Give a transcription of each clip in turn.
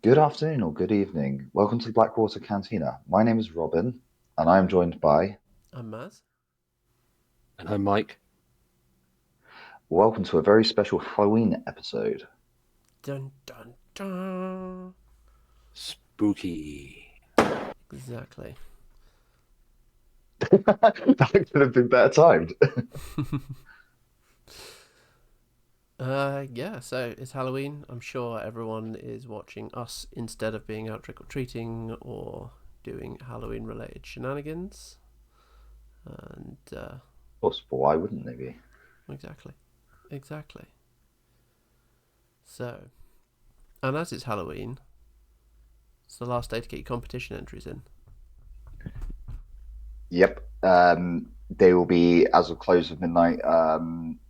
Good afternoon or good evening. Welcome to the Blackwater Cantina. My name is Robin, and I am joined by. I'm Maz. And I'm Mike. Welcome to a very special Halloween episode. Dun dun dun. Spooky. Exactly. That could have been better timed. Yeah, so it's Halloween. I'm sure everyone is watching us instead of being out trick or treating or doing Halloween related shenanigans. And Of course, but why wouldn't they be? exactly. Exactly. So, and as it's Halloween, it's the last day to get your competition entries in. Yep. They will be as of close of midnight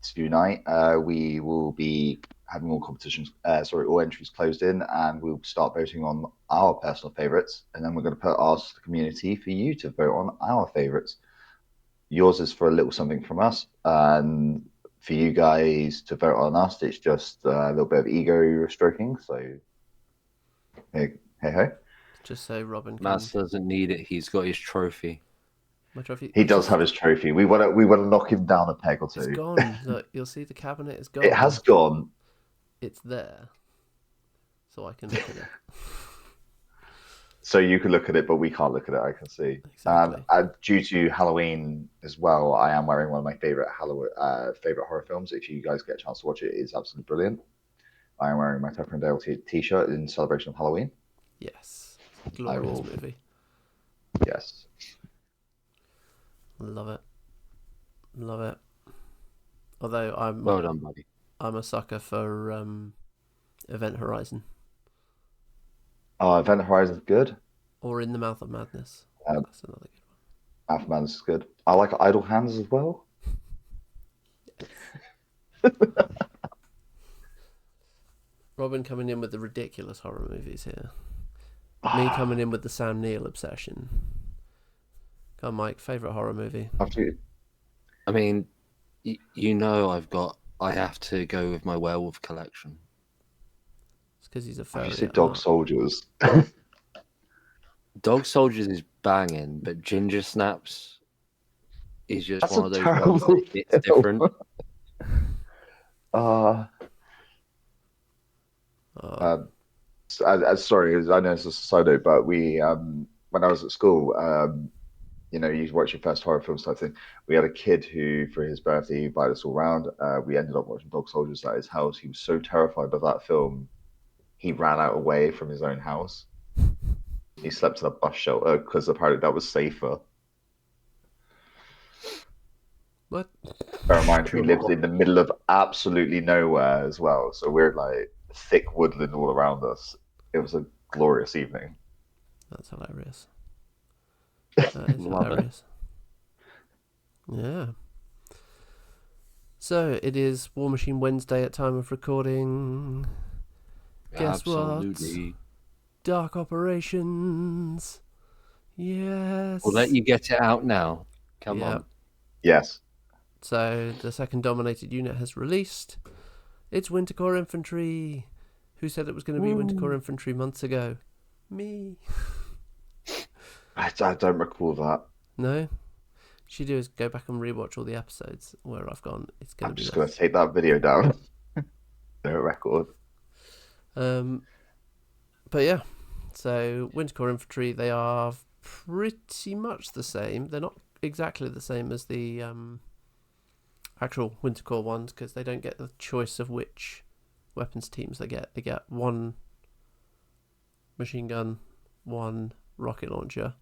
tonight. We will be having all competitions, all entries closed in, and we'll start voting on our personal favourites, and then we're going to put ours to the community for you to vote on our favourites. Yours is for a little something from us, and for you guys to vote on us, it's just a little bit of ego stroking. So, hey, hey, hey. Just so Robin can. Mazz doesn't need it. He's got his trophy. My trophy. He It's does just. have his trophy. We want to knock him down a peg or It's two. gone. Look, you'll see the cabinet is It gone. has gone. It's there. So I can look at it. So you can look at it, but we can't look at it. I can see. Exactly. Due to Halloween as well, I am wearing one of my favorite horror films. If you guys get a chance to watch it, it's absolutely brilliant. I am wearing my Tucker and Dale t-shirt in celebration of Halloween. Yes. I Glorious will, movie. yes. Love it. Love it. Although Well done, buddy. I'm a sucker for Event Horizon Event Horizon's good. or In the Mouth of Madness. Um, That's another good Aftermath is good. I like Idle Hands as well. one. Robin coming in with the ridiculous horror movies here. Me coming in with the Sam Neill obsession. Come on, Mike, favourite horror movie? After I mean, you know I have to go with my werewolf collection. It's because he's a you furry say at Dog heart. Soldiers. Dog Soldiers is banging, but Ginger Snaps is just That's one a of those terrible ones that hits film. different. Uh, Oh, um, sorry, I know it's a side note, but when I was at school, you watch your first horror film type thing. We had a kid who, for his birthday, invited us all round. We ended up watching Dog Soldiers at his house. He was so terrified of that film, he ran out away from his own house. He slept in a bus shelter because apparently that was safer. what? Bear in mind, we lived in the middle of absolutely nowhere as well, so we're like thick woodland all around us. It was a glorious evening. That's hilarious. That is Love it. hilarious. Yeah. So it is War Machine Wednesday at time of recording. Guess Absolutely. what? Dark Operations. Yes. We'll let you get it out now. Come on. Yes. So the second dominated unit has released. It's Winter Corps Infantry. Who said it was going to be Winter Corps Infantry months ago? Me. I don't recall that. No? What you do is go back and rewatch all the episodes where I've gone, it's going I'm to be just this. going to take that video down. No record. But yeah, so Winter Corps Infantry, they are pretty much the same. They're not exactly the same as the actual Winter Corps ones because they don't get the choice of which weapons teams they get. They get one machine gun, one rocket launcher.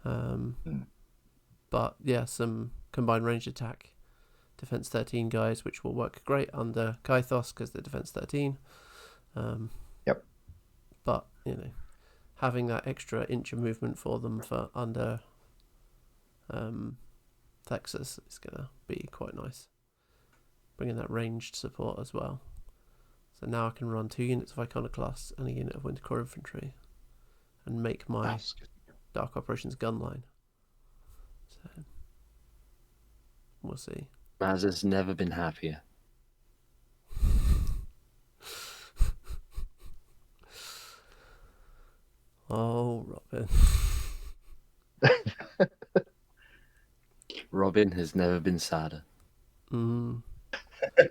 But yeah, some combined range attack, Defense 13 guys, which will work great under Kythos because they're Defense 13. Yep. But, having that extra inch of movement for them for under Texas is going to be quite nice. Bringing that ranged support as well. So now I can run 2 units of Iconoclasts and a unit of Winter Corps Infantry and make my Dark Operations gun line. So we'll see. Maz has never been happier. Oh, Robin. Robin has never been sadder. Mm. But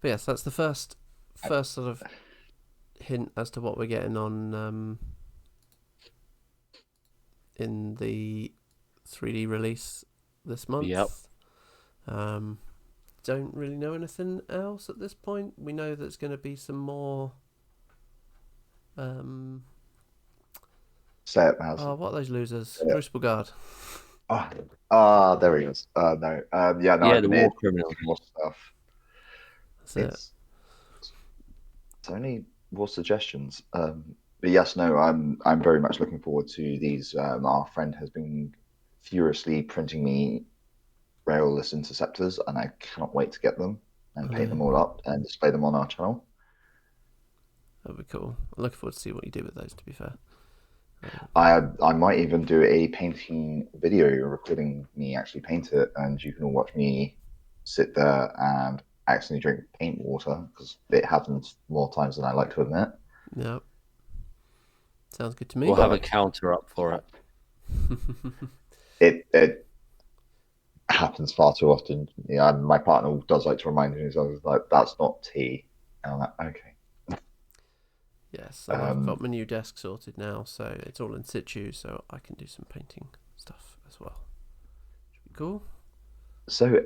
yes, that's the first sort of hint as to what we're getting on in the 3D release this Yep. month. Don't really know anything else at this point. We know there's going to be some more. Say it, Mazz. What are those losers? Yeah. Crucible Guard. There he is. No. Yeah, no, Yeah, I've the been war here criminals. more stuff. That's it. It's only more suggestions. But yes, no, I'm very much looking forward to these. Our friend has been furiously printing me railless interceptors, and I cannot wait to get them and I paint know. them all up and display them on our channel. That'd be cool. I'm looking forward to see what you do with those. To be fair. I might even do a painting video recording me actually paint it, and you can all watch me sit there and accidentally drink paint water because it happens more times than I like to admit. Yeah. Sounds good to We'll me. have a counter up for it. It happens far too often. Yeah, and my partner does like to remind me, so I was like, "That's not tea," and I'm like, "Okay." Yes, and I've got my new desk sorted now, so it's all in situ, so I can do some painting stuff as well. Should be cool. So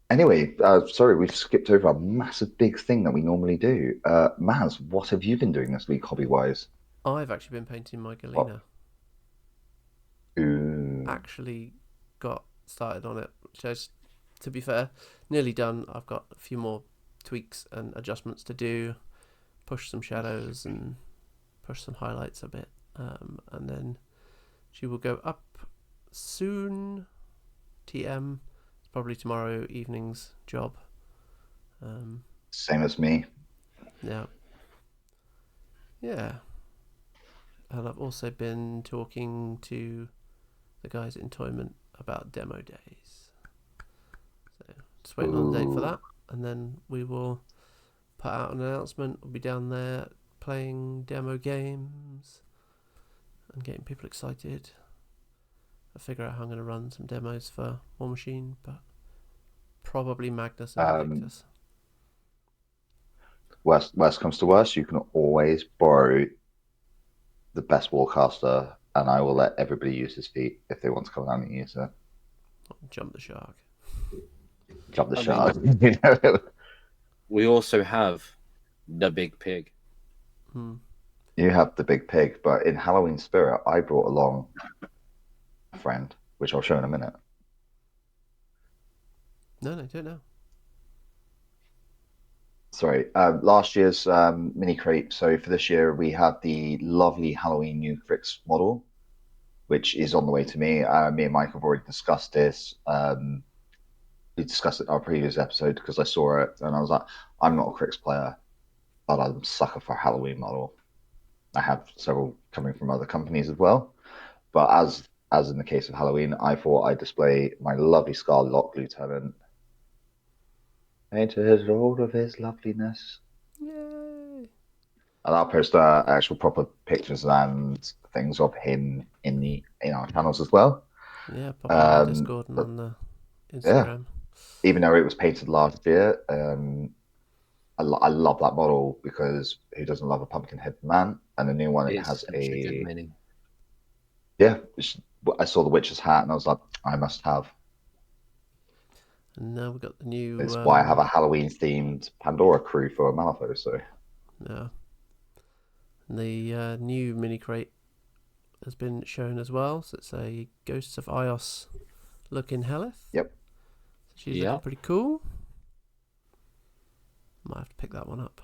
anyway, sorry, we've skipped over a massive big thing that we normally do. Maz, what have you been doing this week, hobby-wise? I've actually been painting my What? Galena. Ooh. Actually got started on it, which is, to be fair, nearly done. I've got a few more tweaks and adjustments to do, push some shadows and push some highlights a bit, and then she will go up soon. TM, it's probably tomorrow evening's job. Same as me. Yeah. And I've also been talking to the guys at Entoyment about demo days. So just waiting on the date for Ooh. that, and then we will put out an announcement. We'll be down there playing demo games and getting people excited. I figure out how I'm going to run some demos for War Machine, but probably Magnus and Um, Invictus. worst comes to worst, you can always borrow the best warcaster, and I will let everybody use his feet if they want to come down and use it. Jump the shark. Jump the I shark. We also have the big pig. You have the big pig, but in Halloween spirit, I brought along a friend, which I'll show in a minute. No, don't know. Sorry, last year's mini crate. So for this year, we have the lovely Halloween New Crix model, which is on the way to me. Me and Mike have already discussed this. We discussed it in our previous episode because I saw it and I was like, I'm not a Crix player, but I'm a sucker for a Halloween model. I have several coming from other companies as well. But as in the case of Halloween, I thought I'd display my lovely Scarlock Lieutenant painted all of his loveliness. Yay! And I'll post actual proper pictures and things of him in our channels as well. Yeah, pop it on the Discord and But on the yeah, Instagram. even though it was painted last year, I love that model because who doesn't love a pumpkin headed man? And the new one, it It's has such a good mini. I saw the witch's hat and I was like, I must have. And now we've got the new. It's why I have a Halloween themed Pandora crew for Malifaux. So Yeah. The new mini crate has been shown as well. So it's a Ghosts of Ios looking Helith. yep. She's looking pretty cool. Might have to pick that one up.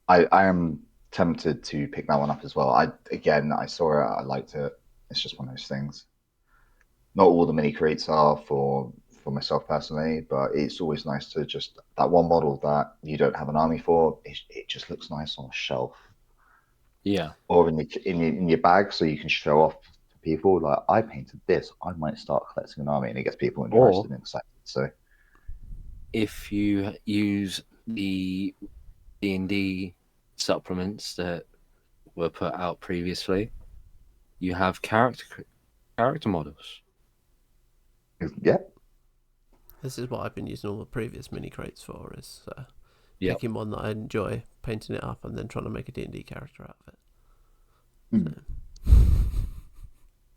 I am tempted to pick that one up as well. I saw it, I liked it. It's just one of those things. Not all the mini crates are for myself personally, but it's always nice to just that one model that you don't have an army for. It just looks nice on a shelf. Yeah. Or in your bag, so you can show off to people. Like I painted this, I might start collecting an army, and it gets people interested and excited. So if you use the D&D supplements that were put out previously, you have character models. Yeah. This is what I've been using all the previous mini crates for, is Yep. picking one that I enjoy, painting it up, and then trying to make a D&D character out of it. Hmm.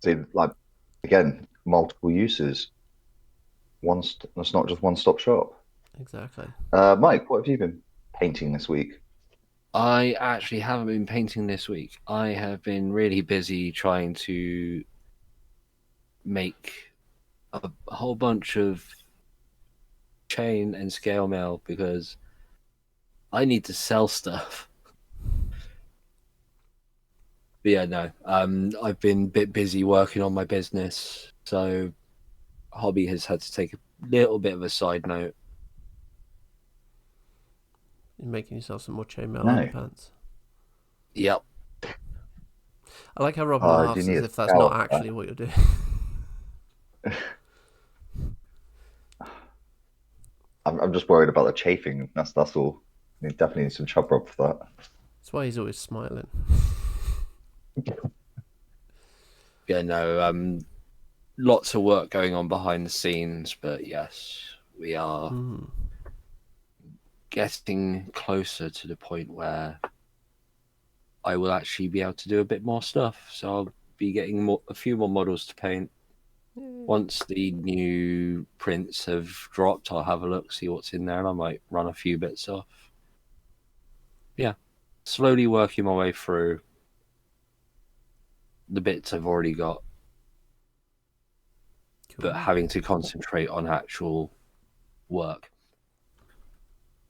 See, like, again, multiple uses. It's not just one-stop shop. Exactly. Mike, what have you been painting this week? I actually haven't been painting this week. I have been really busy trying to make a whole bunch of chain and scale mail because I need to sell stuff. But yeah, no. I've been a bit busy working on my business, so hobby has had to take a little bit of a side note. You're making yourself some more chainmail No. underpants. Yep. I like how Rob Do you laughs need as a if that's towel not for that? actually what you're doing. I'm just worried about the chafing. That's all. You definitely need some chop rub for That's why he's always smiling. that. Yeah, no. Lots of work going on behind the scenes, but yes, we are getting closer to the point where I will actually be able to do a bit more stuff. So I'll be getting a few more models to paint. Once the new prints have dropped, I'll have a look, see what's in there, and I might run a few bits off. Yeah, slowly working my way through the bits I've already got, Cool. but having to concentrate on actual work.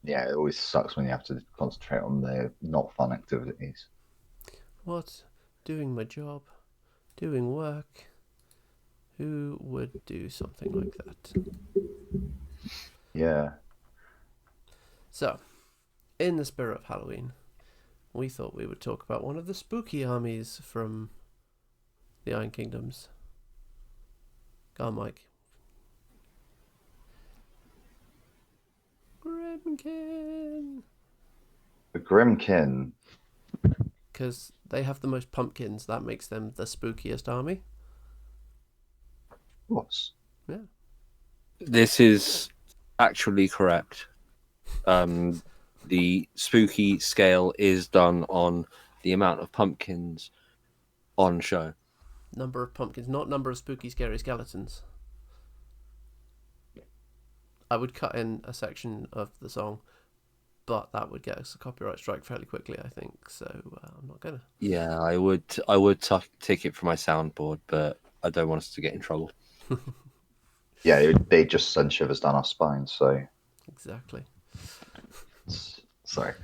Yeah, it always sucks when you have to concentrate on the not fun activities. What? Doing my job? Doing work? Who would do something like that? Yeah. So, in the spirit of Halloween, we thought we would talk about one of the spooky armies from the Iron Kingdoms. Go on, Mike. Grymkin! The Grymkin. Because they have the most pumpkins, that makes them the spookiest army. Of course. Yeah. This is actually correct. The spooky scale is done on the amount of pumpkins on show. Number of pumpkins, not number of spooky, scary skeletons. I would cut in a section of the song, but that would get us a copyright strike fairly quickly, I think. So I'm not gonna. Yeah, I would take it for my soundboard, but I don't want us to get in trouble. Yeah, they just send shivers down our spines, so Exactly. sorry.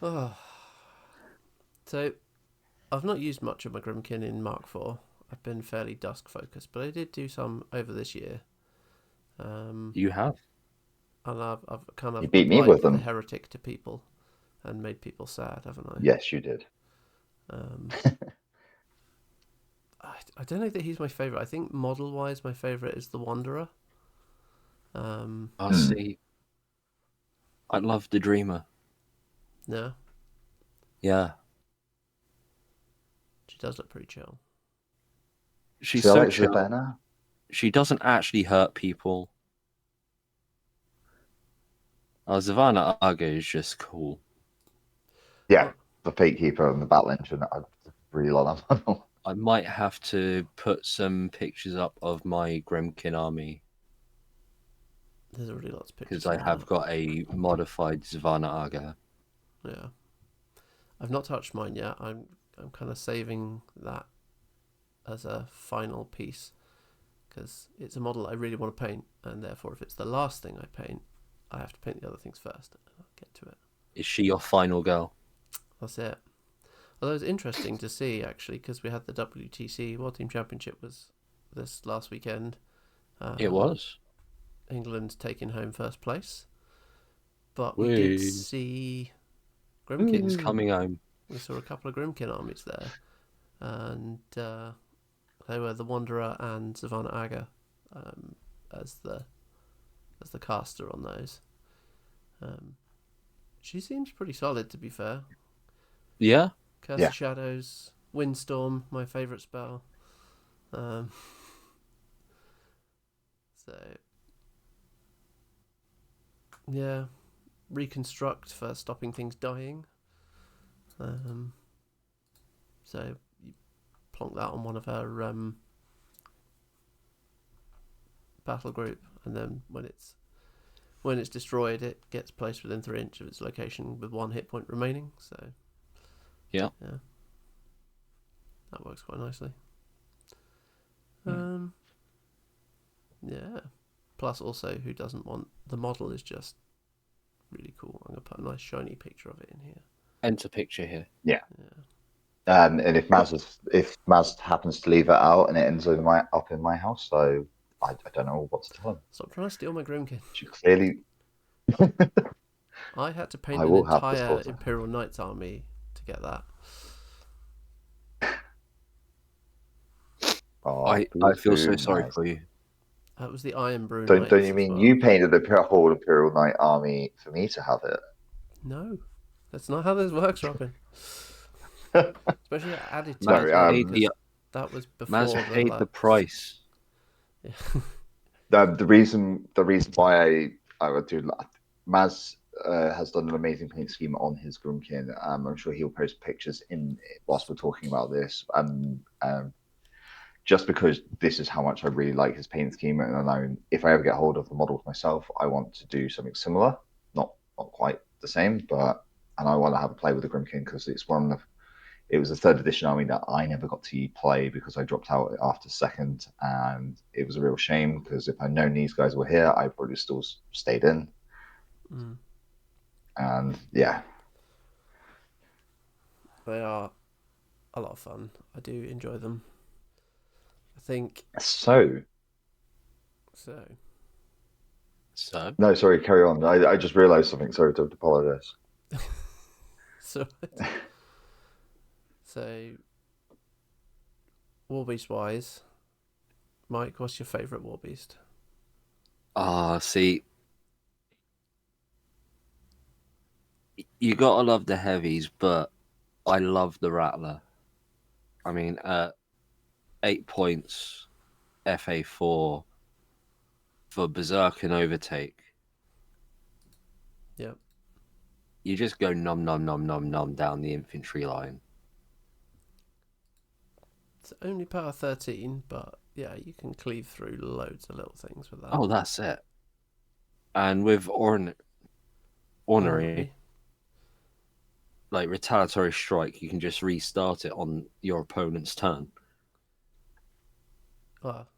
Oh. So I've not used much of my Grymkin in Mark IV. I've been fairly dusk focused, but I did do some over this year. You have. And I've kind of You beat me applied with the them. heretic to people and made people sad, haven't I? Yes, you did. I don't know that he's my favourite. I think model-wise, my favourite is the Wanderer. I see. I love the Dreamer. No, Yeah. she does look pretty chill. She's See, I so like chill. Savannah. She doesn't actually hurt people. Zavana Aga is just cool. Yeah, the fake keeper and the battle engine. I really like that model. I might have to put some pictures up of my Grymkin army There's already lots of pictures. because I on have that. got a modified Zavana Aga. Yeah, I've not touched mine yet. I'm kind of saving that as a final piece because it's a model I really want to paint, and therefore, if it's the last thing I paint, I have to paint the other things first. I'll get to it. Is she your final girl? That's it. Although it's interesting to see actually because we had the WTC World Team Championship was this last weekend. It was. England taking home first place, but we Whee. did see Grymkin. It's coming home. We saw a couple of Grymkin armies there, and they were the Wanderer and Savannah Aga as the caster on those. She seems pretty solid, to be fair. Yeah. Curse Yeah. of Shadows, Windstorm, my favourite spell. Um, so yeah, Reconstruct for stopping things dying. So you plonk that on one of her battle group, and then when it's destroyed, it gets placed within 3 inches of its location with 1 hit point remaining. So Yeah. that works quite nicely. Mm. Yeah. Plus, also, who doesn't want the model is just really cool. I'm gonna put a nice shiny picture of it in here. Enter picture here. Yeah. Yeah. And if Maz happens to leave it out and it ends up in my house, so I don't know what to tell him. Stop trying to steal my Grymkin. She clearly, I had to paint I an will have to entire sort it. Imperial Knights army to get that. Oh, I feel so boo-hoo, sorry Maz. for you. That was the Iron Brew Don't Knights you as mean well. you painted the whole Imperial Knight army for me to have it? No, that's not how this works, Robin. Especially added to Maz it Sorry, as well, paid because that was Maz before paid the price. Yeah. the reason why I would do Maz has done an amazing paint scheme on his Grymkin. I'm sure he'll post pictures in whilst we're talking about this. Just because this is how much I really like his paint scheme, and I know if I ever get hold of the models myself, I want to do something similar, not quite the same, but and I want to have a play with the Grymkin because it was a third edition army that I never got to play because I dropped out after second, and it was a real shame because if I'd known these guys were here, I probably still stayed in. Mm. And yeah, They are a lot of fun. I do enjoy them. I think so so. So no, sorry, carry on. I just realised something. Sorry to apologise. So, so Warbeast wise, Mike, what's your favourite Warbeast? see, you gotta love the heavies, but I love the Rattler. I mean, 8 points, FA4 for Berserk and Overtake. Yep. You just go nom nom nom nom nom down the infantry line. It's only power 13, but yeah, you can cleave through loads of little things with that. Oh, that's it. And with Ornery, like retaliatory strike, you can just restart it on your opponent's turn. Well,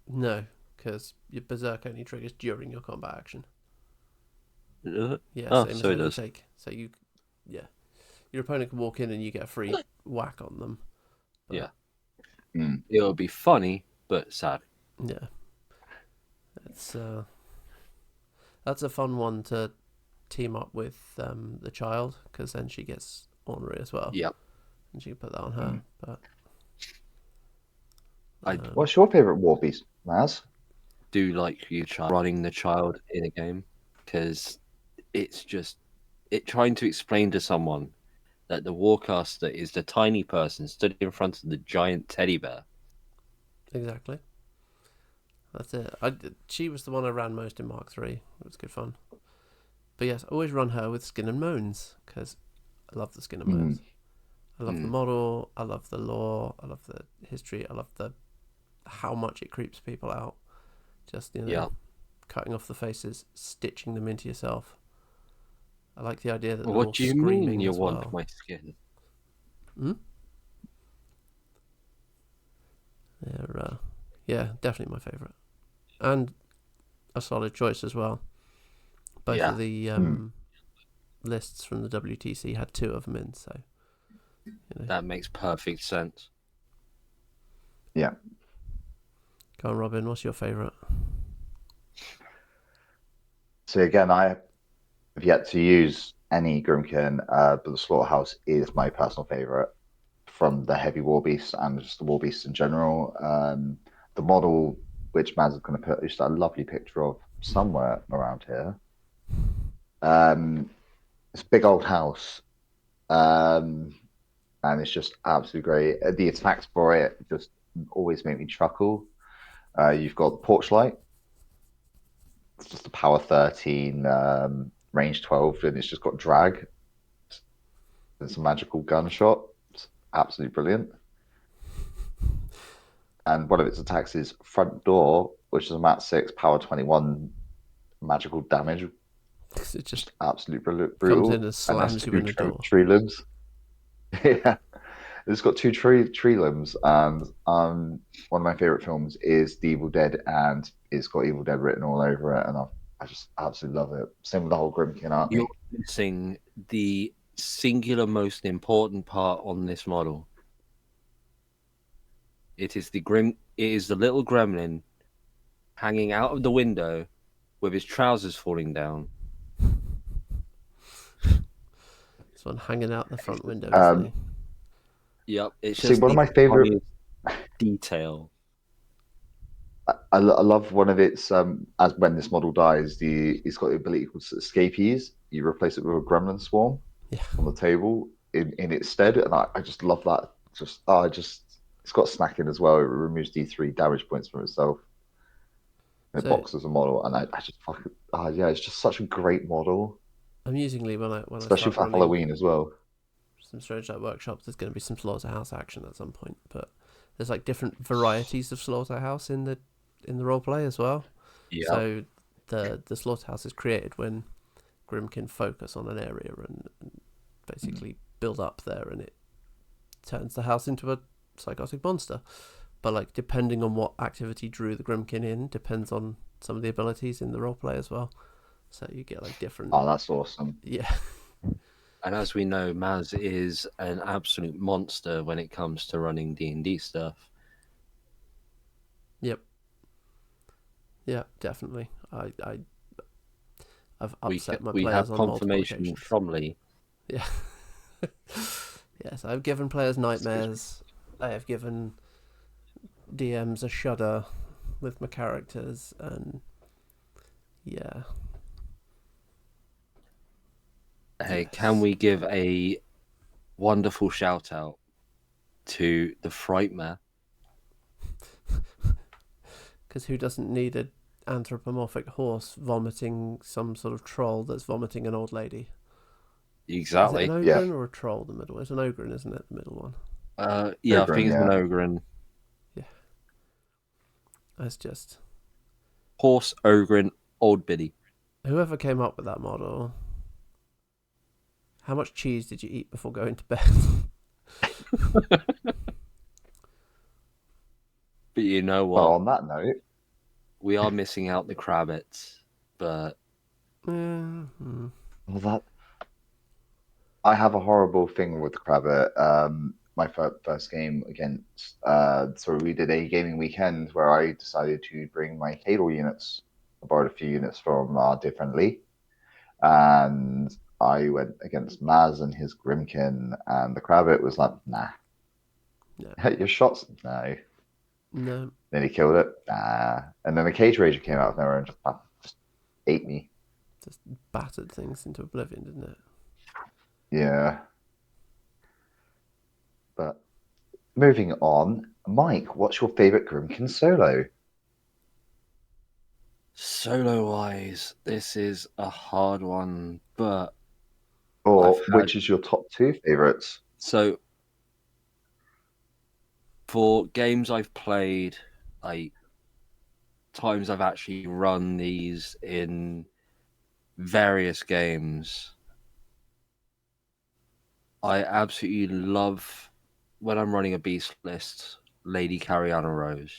no, because your Berserk only triggers during your combat action. Yeah, Oh, same so it as does. Overtake. So your opponent can walk in and you get a free whack on them. But, Yeah. Mm. It'll be funny, but sad. Yeah. It's that's a fun one to team up with the child, because then she gets ornery as well. Yep. And she can put that on her. But What's your favourite war beast, Maz? Do like you running the child in a game, because it's just trying to explain to someone that the Warcaster is the tiny person stood in front of the giant teddy bear. exactly. That's it. She was the one I ran most in Mark 3. It was good fun. But yes, always run her with Skin and Moans, because I love the Skin and Moans. I love the model, I love the lore, I love the history, I love how much it creeps people out. Just, cutting off the faces, stitching them into yourself. I like the idea that they're all What do you screaming mean you as want well. my skin? Yeah, definitely my favourite. And a solid choice as well. Both of the lists from the WTC had 2 of them in, so That makes perfect sense. Yeah. Go on, Robin, what's your favourite? So again, I have yet to use any Grymkin, but the Slaughterhouse is my personal favourite from the heavy war beasts and just the war beasts in general. The model which Maz is going to put just a lovely picture of somewhere around here. It's a big old house. and it's just absolutely great. The attacks for it just always make me chuckle. You've got the porch light. It's just a power 13, range 12, and it's just got drag. It's a magical gunshot. It's absolutely brilliant. And one of its attacks is front door, which is a mat 6, power 21 magical damage. It just Absolutely comes in brutal. and And that's slams you two in the door. tree limbs. Yeah. It's got two tree limbs, and one of my favorite films is The Evil Dead, and it's got Evil Dead written all over it, and I just absolutely love it. Same with the whole Grymkin You're army. missing the singular most important part on this model. It is the little gremlin hanging out of the window with his trousers falling down. This one hanging out the front window, isn't Um, he? Yep, it's See, just one of the my favorite. tiniest detail. I love one of its as when this model dies, it's got the ability called escapees. You replace it with a gremlin swarm Yeah. on the table in its stead, and I just love that. It's got snacking as well. It removes D3 damage points from itself. And it So boxes a model, and I just fucking yeah, it's just such a great model, amusingly, when I especially start for running Halloween as well. some Strange Light workshops, there's going to be some slaughterhouse action at some point. But there's like different varieties of slaughterhouse in the roleplay as well. Yeah, So the slaughterhouse is created when Grymkin focus on an area and basically build up there, and it turns the house into a psychotic monster. But like depending on what activity drew the Grymkin in, depends on some of the abilities in the roleplay as well. So you get like different. Oh, that's awesome. Yeah. and as we know, Mazz is an absolute monster when it comes to running D&D stuff. Yep. Yeah, definitely. I've upset my We players have on multiple confirmation occasions. from Lee. Yeah. Yes, I've given players nightmares. I have given DMs a shudder with my characters, and yeah. Hey, Yes. can we give a wonderful shout out to the Frightmare? Because who doesn't need an anthropomorphic horse vomiting some sort of troll that's vomiting an old lady? Exactly. Is it an Yeah, ogren or a troll? The middle. It's an ogren, isn't it? The middle one. Yeah, I Ogren, think it's an yeah. ogren. Yeah. That's just Horse, ogren, old biddy. whoever came up with that model. How much cheese did you eat before going to bed? But you know Well, what? on that note, We are missing out the Krabbits, but Mm-hmm. well, that I have a horrible thing with Crabbit. My first game against, so we did a gaming weekend where I decided to bring my Cadal units. I borrowed a few units from our dear friend Lee, and I went against Maz and his Grymkin, and the Crabbit was like, nah. No. Your shots? No. No. Then he killed it? Nah. And then the Cage Rager came out of nowhere and just ate me. Just battered things into oblivion, didn't it? Yeah. But moving on, Mike, what's your favorite Grymkin solo? solo wise, this is a hard one. But Or I've had which is your top two favorites? so for games I've played, like times I've actually run these in various games. I absolutely love when I'm running a beast list, Lady Cariana Rose.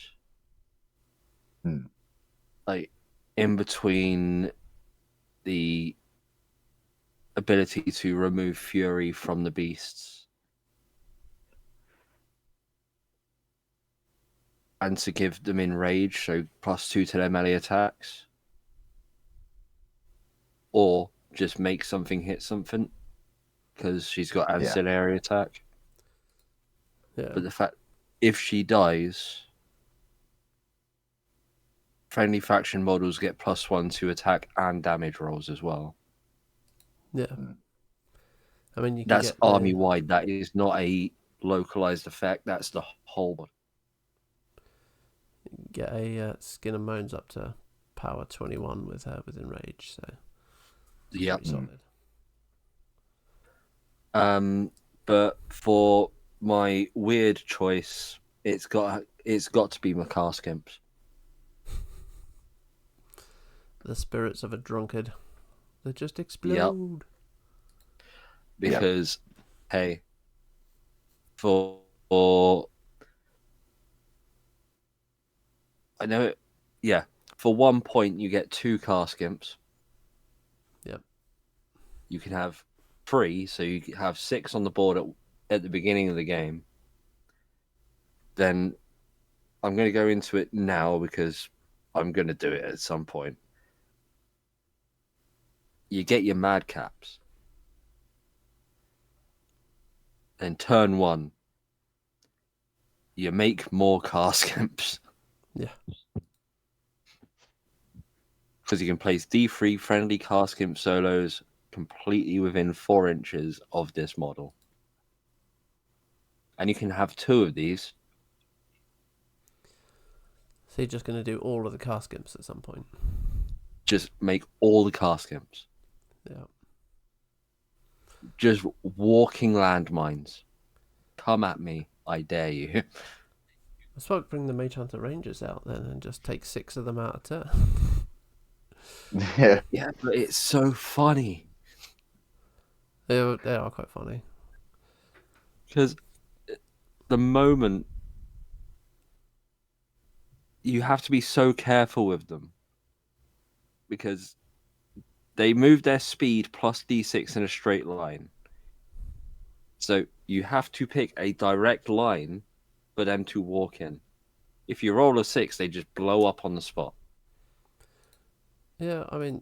Hmm. Like in between the ability to remove fury from the beasts and to give them enrage, so +2 to their melee attacks, or just make something hit something because she's got Yeah. ancillary attack. Yeah. But the fact, if she dies, friendly faction models get +1 to attack and damage rolls as well. Yeah. Hmm. I mean, you can That's get army wide. That is not a localized effect. That's the whole body. a Skin and Moans up to power 21 with Enrage, so it's Yep. pretty solid. But for my weird choice, it's got to be Macaskimps. The spirits of a drunkard, they just explode. Because, hey, for I know it. Yeah, for 1 point you get 2 Caskimps. Yep. You can have 3, so you can have 6 on the board at the beginning of the game. Then I'm going to go into it now because I'm going to do it at some point. You get your madcaps. Then turn 1, you make more Caskimps. Yeah. Because you can place D3 friendly Caskimp solos completely within 4 inches of this model. And you can have 2 of these. So you're just going to do all of the Caskimps at some point. Just make all the Caskimps. Yeah. Just walking landmines. Come at me, I dare you. I suppose bring the Mage Hunter Rangers out then and just take 6 of them out of turn. Yeah. Yeah, but it's so funny. They are quite funny. Because the moment you have to be so careful with them. Because they move their speed plus D6 in a straight line. So you have to pick a direct line for them to walk in. If you roll a 6, they just blow up on the spot. Yeah, I mean,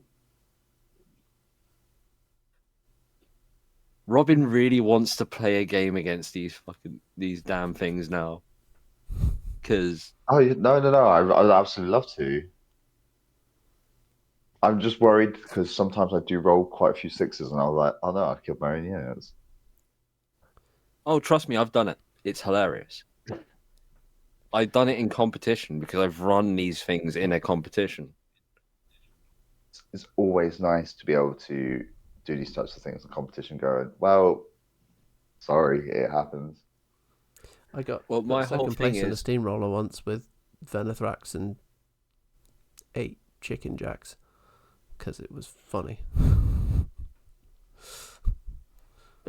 Robin really wants to play a game against these damn things now. Because No. I'd absolutely love to. I'm just worried because sometimes I do roll quite a few 6s, and I was like, oh no, I killed my own units. oh, trust me, I've done it. It's hilarious. I've done it in competition because I've run these things in a competition. It's always nice to be able to do these types of things in competition. Going, well, sorry, it happens. I got My whole second thing place in a is steamroller once with Venethrax and 8 Chicken Jacks because it was funny.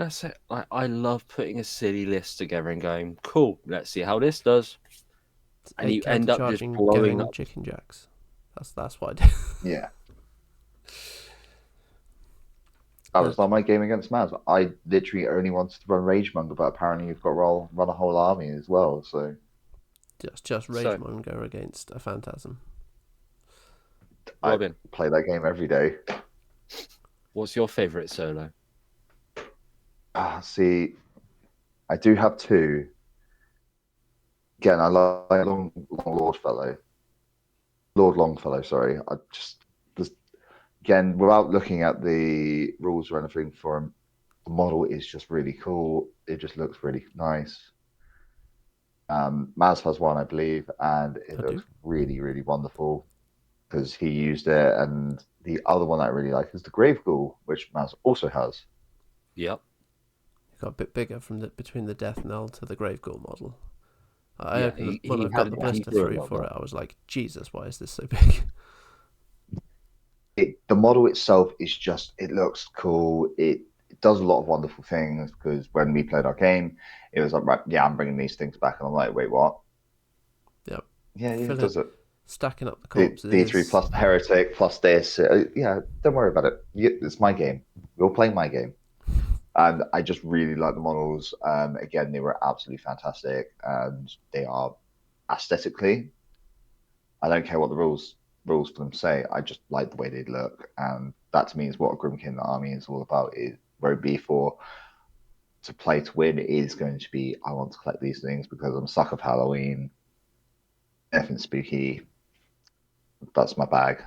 that's it. I love putting a silly list together and going, cool, let's see how this does. It's And 8 you end up just counter-charging blowing going up. Chicken Jacks. That's what I did. Yeah. That was not my game against Mazz. I literally only wanted to run Ragemonger, but apparently you've got to run a whole army as well. So just Ragemonger against a Phantasm. Robin, I play that game every day. what's your favourite solo? See, I do have 2. Again, I like Lord Longfellow. Sorry, I just again, without looking at the rules or anything for him, the model is just really cool. It just looks really nice. Maz has one, I believe, and it looks really, really wonderful because he used it. And the other one I really like is the Grave Ghoul, which Maz also has. Yep. It got a bit bigger from between the Death Knell to the Grave Ghoul model. When I he got the he blister grew a through lot for more. it, I was like, Jesus, why is this so big? The model itself is just, it looks cool. It does a lot of wonderful things because when we played our game, it was like, right, yeah, I'm bringing these things back. And I'm like, wait, what? Yep. Yeah, it does it. Stacking up the corpses. D3 plus the Heretic plus this. Yeah, don't worry about it. It's my game. You're playing my game. And I just really like the models. Again, they were absolutely fantastic. And they are aesthetically, I don't care what the rules for them say. I just like the way they look. And that to me is what a Grymkin army is all about. Is where it be for to play to win is going to be I want to collect these things because I'm a sucker of Halloween. Anything spooky. That's my bag.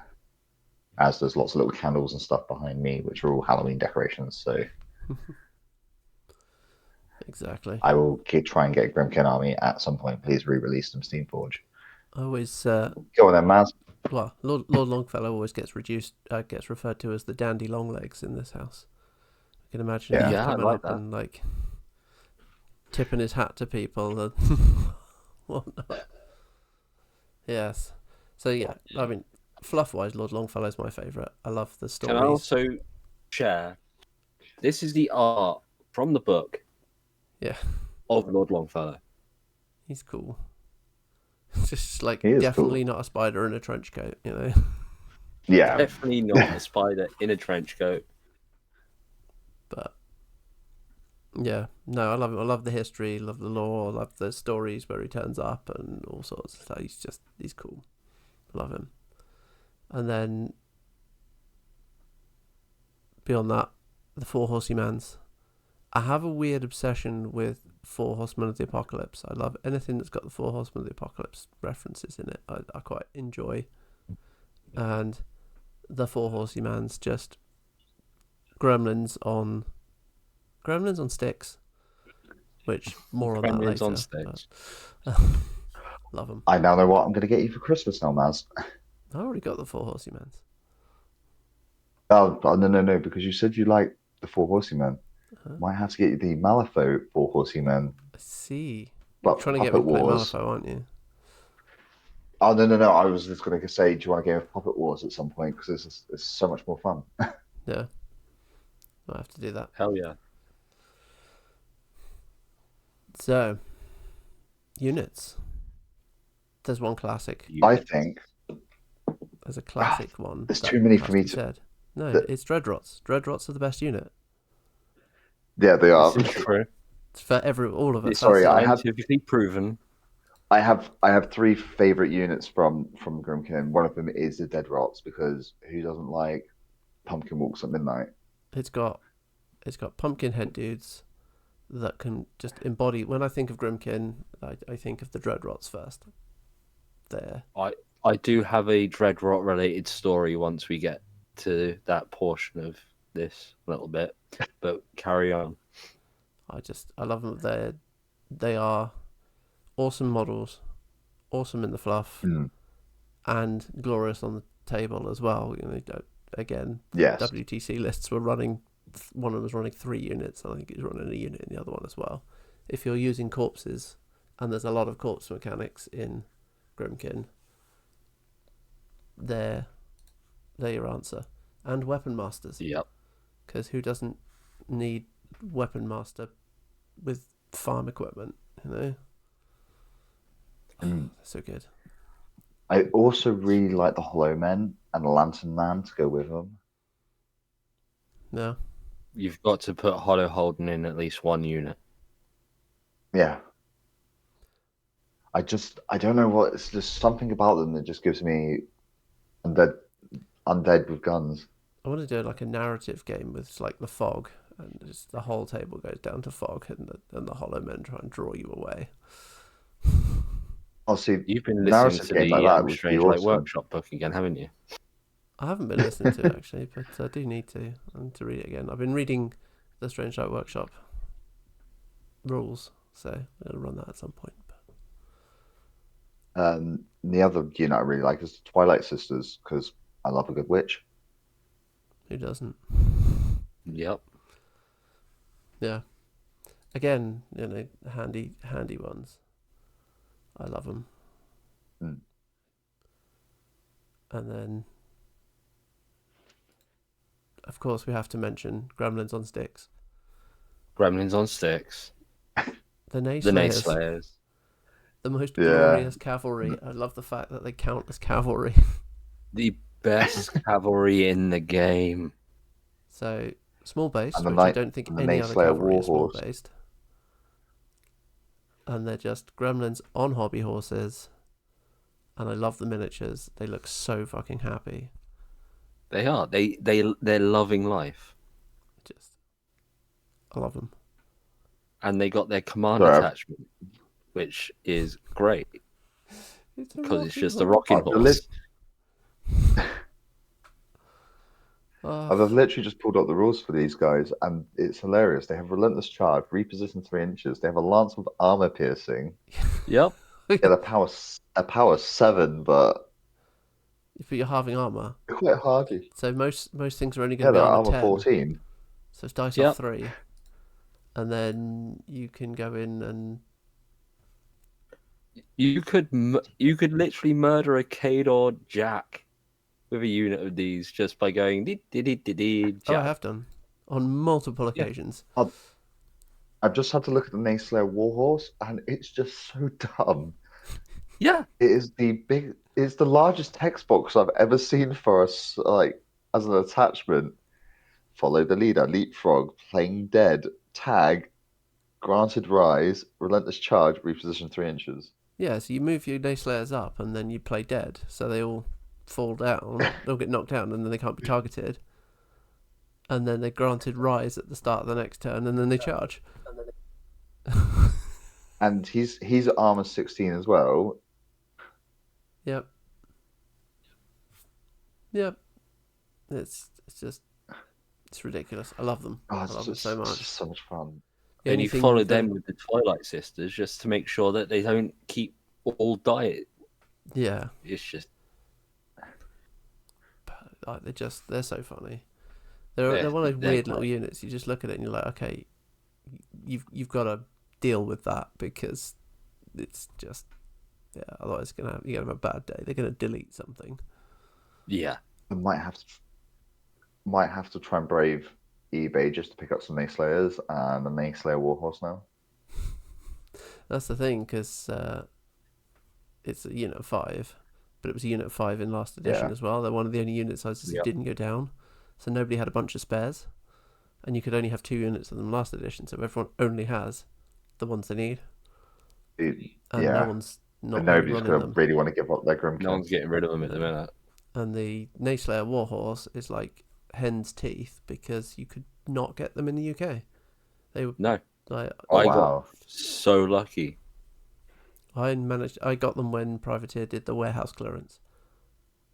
As there's lots of little candles and stuff behind me, which are all Halloween decorations. So Exactly. I will try and get Grymkin Army at some point. Please re-release them Steamforge. I always, Go on then, Mazz. well, Lord Longfellow always gets referred to as the dandy longlegs in this house. I can imagine him Yeah, I coming like up that. and like tipping his hat to people and whatnot. Yes. So yeah, I mean, fluff-wise, Lord Longfellow's my favourite. I love the Can I stories. also share? This is the art from the book. Yeah. Of Lord Longfellow. He's cool. It's just like He is definitely cool. not a spider in a trench coat, you know. Yeah. Definitely not a spider in a trench coat. But yeah, no, I love him. I love the history, love the lore, I love the stories where he turns up and all sorts of stuff. He's cool. Love him. And then beyond that, the Four Horseymans. I have a weird obsession with Four Horsemen of the Apocalypse. I love anything that's got the Four Horsemen of the Apocalypse references in it. I quite enjoy. And the Four Horseymans just gremlins on sticks, which more on that Gremlins later. on sticks. But, love them. I now know what I'm going to get you for Christmas now, Mazz. I already got the Four Horseymans. Oh, no, because you said you like the Four Horsemen. Uh-huh. Might have to get you the Malifaux Four Horsemen. I see. You're But trying to get me Puppet to play Wars. Malifaux, aren't you? Oh, no. I was just going to say, do you want a game of Puppet Wars at some point? Because it's so much more fun. Yeah. Might have to do that. Hell yeah. So, units. There's one classic. I think There's a classic one. there's that too many has for me be to. said. No, that- it's Dreadrots. Dreadrots are the best unit. Yeah, they are. This is true. It's for all of us. Sorry, I have Scientifically proven. I have three favorite units from Grymkin. One of them is the Dead Rots because who doesn't like pumpkin walks at midnight? It's got pumpkin head dudes that can just embody. When I think of Grymkin, I think of the Dreadrots first. There. I do have a Dreadrot related story once we get to that portion of this little bit, but carry on. I love them. They are awesome models, awesome in the fluff, and glorious on the table as well. You know, again, Yes. WTC lists were running. One of them was running 3 units. I think he's running a unit in the other one as well. If you're using corpses, and there's a lot of corpse mechanics in Grymkin, they're your answer. And weapon masters. Yep. Because who doesn't need weapon master with farm equipment? You know. So good. I also really like the Hollow Men and the Lantern Man to go with them. No. You've got to put Hollow Holden in at least one unit. Yeah. I don't know what, it's just something about them that just gives me undead with guns. I want to do like a narrative game with like the fog, and just the whole table goes down to fog, and the Hollow Men try and draw you away. Oh, see, You've been narrative listening to game the like that would be Strange Light awesome. Workshop book again, haven't you? I haven't been listening to it actually, but I do need to. I need to read it again. I've been reading the Strange Light Workshop rules, so I'm gonna run that at some point. The other unit I really like is the Twilight Sisters because I love a good witch. Who doesn't? Yep. Yeah. Again, you know, handy ones. I love them. Mm. And then, of course, we have to mention Gremlins on Sticks. Gremlins on sticks. The Nayslayers. The Nayslayers. The most glorious cavalry. I love the fact that they count as cavalry. The best cavalry in the game. So, small based, And the which I Night- don't think and the any other Nayslayer cavalry is small Warhorse. based. And they're just gremlins on hobby horses. And I love the miniatures. They look so fucking happy. They are. They're loving life. I love them. And they got their command Sorry. attachment, which is great because it's just a horse. rocking Oh, the horse. Oh, I've literally just pulled up the rules for these guys, and it's hilarious. They have relentless charge, reposition 3 inches. They have a lance with armor piercing. Yep. Yeah, a power 7, but but you're halving armor, they're quite hardy. so most things are only going Yeah, to be they're armor armor 10. 14. So it's dice off Yep. 3, and then you can go in and You could literally murder a Kador Jack with a unit of these just by going I Jack. have done on multiple Yeah. occasions. I've just had to look at the Nayslayer Warhorse, and it's just so dumb. Yeah. It's the largest text box I've ever seen for us, like as an attachment. Follow the leader, leapfrog, playing dead, tag, granted rise, relentless charge, reposition 3 inches. Yeah, so you move your Nayslayers up, and then you play dead, so they all fall down. They'll get knocked down, and then they can't be targeted. And then they're granted rise at the start of the next turn, and then they charge. And he's armor 16 as well. Yep. Yep. It's ridiculous. I love them. Oh, I love them so it's much. just so much fun. The And only you thing follow with them with the Twilight Sisters just to make sure that they don't keep all diet. Yeah, It's just like they're so funny. They're one of those they're weird great. little units. You just look at it and you're like, okay, you've got to deal with that because it's just otherwise you're gonna have a bad day. They're gonna delete something. Yeah. I might have to try and brave eBay just to pick up some Nayslayers and a Nayslayer Warhorse now. That's the thing because it's a unit of 5, but it was a unit of 5 in last edition Yeah. as well. They're one of the only unit sizes that Yep. didn't go down, so nobody had a bunch of spares, and you could only have 2 units of them last edition. So everyone only has the ones they need, and no one's But not really nobody's running going to them. really want to give up their Grymkin. No one's getting rid of them at the minute. And the Nayslayer Warhorse is like hen's teeth because you could not get them in the UK. They were No. like Oh, I got wow. so lucky. I got them when Privateer did the warehouse clearance.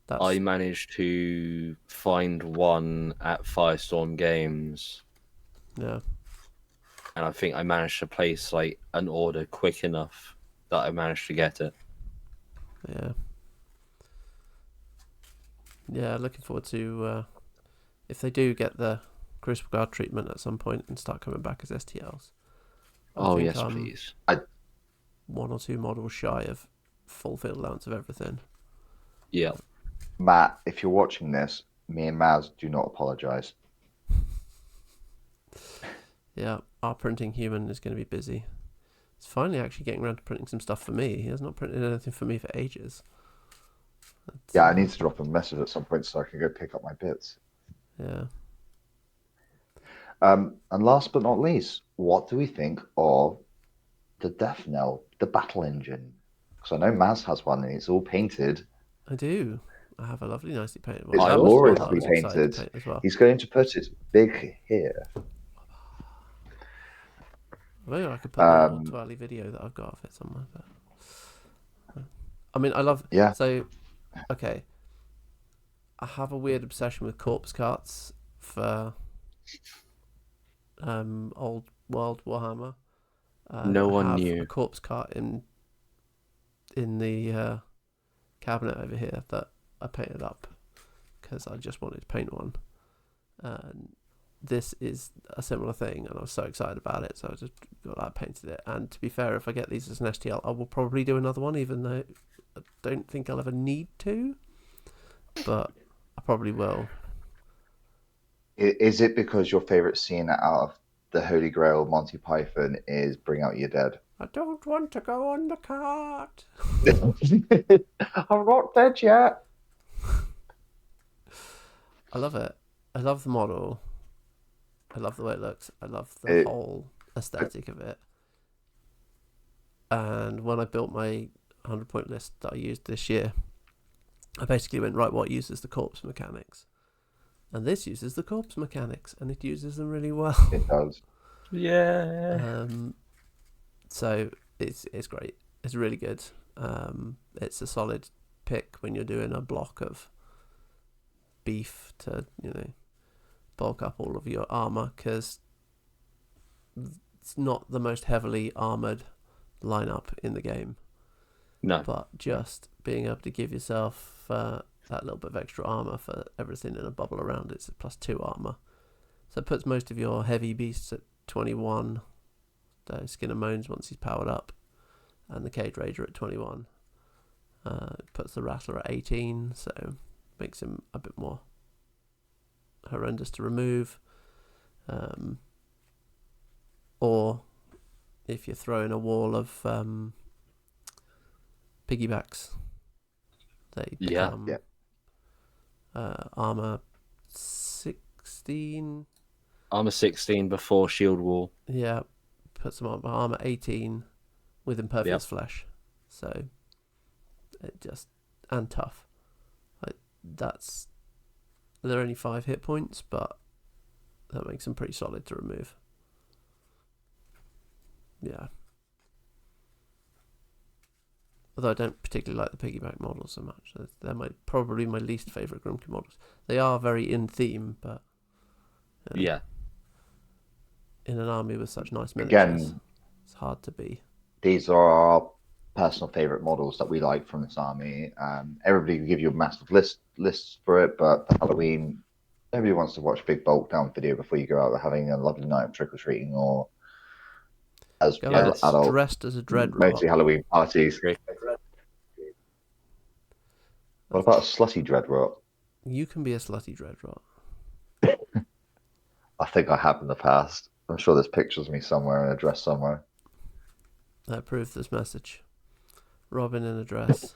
I managed to find one at Firestorm Games, Yeah. and I think I managed to place like an order quick enough that I managed to get it. Yeah. Yeah, looking forward to if they do get the Crucible Guard treatment at some point and start coming back as STLs. I think Yes, I'm please. 1 or 2 models shy of full field allowance of everything. Yeah. Matt, if you're watching this, me and Mazz do not apologize. Yeah, our printing human is going to be busy. He's finally actually getting around to printing some stuff for me. He has not printed anything for me for ages. Yeah, I need to drop a message at some point so I can go pick up my bits. Yeah. And last but not least, what do we think of the Death Knell, the battle engine? Because I know Maz has one and it's all painted. I do. I have a lovely, nicely painted one. It's I That was the one that I gloriously was excited to painted. paint as well. He's going to put it big here. Maybe I could put a little twirly video that I've got of it somewhere. But... I mean, I love... Yeah. So, okay. I have a weird obsession with corpse carts for old world Warhammer. No I one have knew. a corpse cart in the cabinet over here that I painted up because I just wanted to paint one. And this is a similar thing, and I was so excited about it, so I just got that, painted it. And to be fair, if I get these as an STL, I will probably do another one, even though I don't think I'll ever need to, but I probably will. Is it because your favorite scene out of the Holy Grail Monty Python is Bring Out Your Dead? I don't want to go on the cart. I'm not dead yet. I love it. I love the model. I love the way it looks. I love the whole aesthetic of it. And when I built my 100-point list that I used this year, I basically went, right, what uses the corpse mechanics? And this uses the corpse mechanics, and it uses them really well. It does. Yeah. So it's great. It's really good. It's a solid pick when you're doing a block of beef to, bulk up all of your armor, because it's not the most heavily armored lineup in the game. No. But just being able to give yourself that little bit of extra armor for everything in a bubble around it's +2 armor. So it puts most of your heavy beasts at 21. So Skin and Moans once he's powered up, and the Cage Rager at 21. It puts the Rattler at 18, so makes him a bit more horrendous to remove. Or if you're throwing a wall of piggybacks, they become armor 16. Armor 16 before shield wall. Yeah, puts them on armor 18 with impervious flesh. So it just, and tough. They're only 5 hit points, but that makes them pretty solid to remove. Yeah. Although I don't particularly like the piggyback models so much. They're probably my least favourite Grymkin models. They are very in theme, but Yeah. in an army with such nice miniatures, Again, it's hard to be. These are our personal favorite models that we like from this army. Everybody can give you a massive lists for it, but for Halloween, nobody wants to watch a big bulk down video before you go out having a lovely night of trick or treating or as adult dressed as a dread rot. mostly Halloween parties. What about a slutty dread rot? You can be a slutty dread rot. I think I have in the past. I'm sure there's pictures of me somewhere in a dress somewhere. I approve this message. Robin in a dress.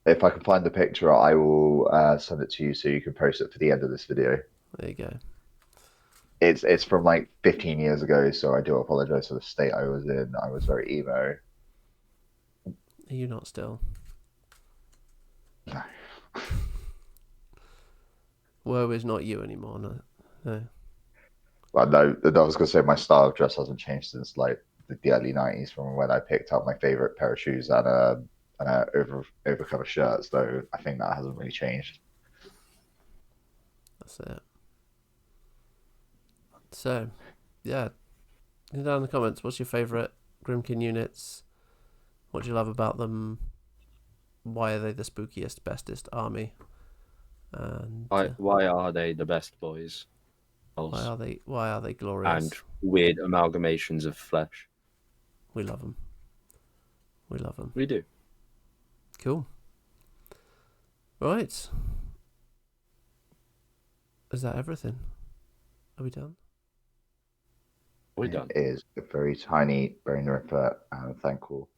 If I can find the picture, I will send it to you so you can post it for the end of this video. There you go. It's from like 15 years ago, so I do apologize for the state I was in. I was very emo. Are you not still? No. Woe is not you anymore, no. Well, no, I was going to say my style of dress hasn't changed since like the early 90s from when I picked up my favorite pair of shoes and a overcover shirt, so I think that hasn't really changed. That's it. So, yeah, down in the comments, what's your favourite Grymkin units? What do you love about them? Why are they the spookiest, bestest army? And why are they the best boys? why are they glorious? And weird amalgamations of flesh. We love them. We love them. We do. Cool. Right. Is that everything? Are we done? We're done. It is a very tiny Brain Ripper and Thankful.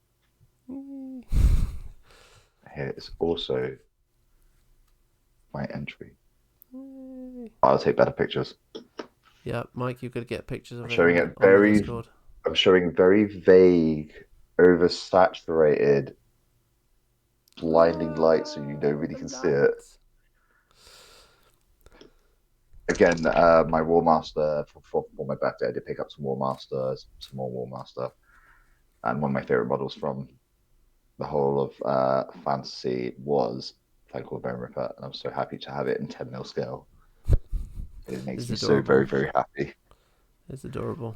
Here is also my entry. I'll take better pictures. Yeah, Mike, you've got to get pictures of I'm showing it on very. the Discord. I'm showing very vague, oversaturated, blinding light, so you nobody can see it. Again, my War Master for my birthday, I did pick up some War Masters, some more War Master, and one of my favorite models from the whole of Fantasy was Thankful Bone Ripper, and I'm so happy to have it in 10mm scale. It makes me so very, very happy. It's adorable.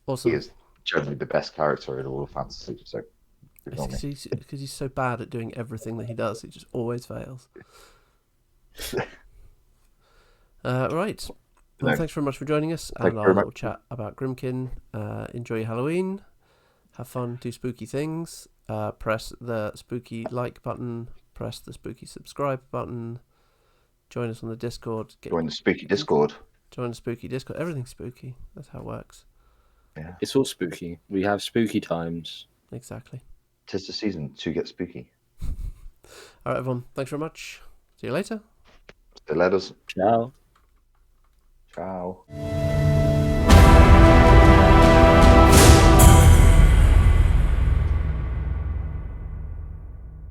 Awesome. He is generally the best character in all of Fantasy, so because he's so bad at doing everything that he does, he just always fails. Right. Well, thanks very much for joining us and our little chat about Grymkin. Enjoy your Halloween. Have fun. Do spooky things. Press the spooky like button. Press the spooky subscribe button. Join us on the Discord. Join the spooky Discord. Join the spooky Discord. Everything's spooky. That's how it works. Yeah. It's all spooky. We have spooky times. Exactly. 'Tis the season to get spooky. All right, everyone. Thanks very much. See you later. See you later. Ciao. Ciao.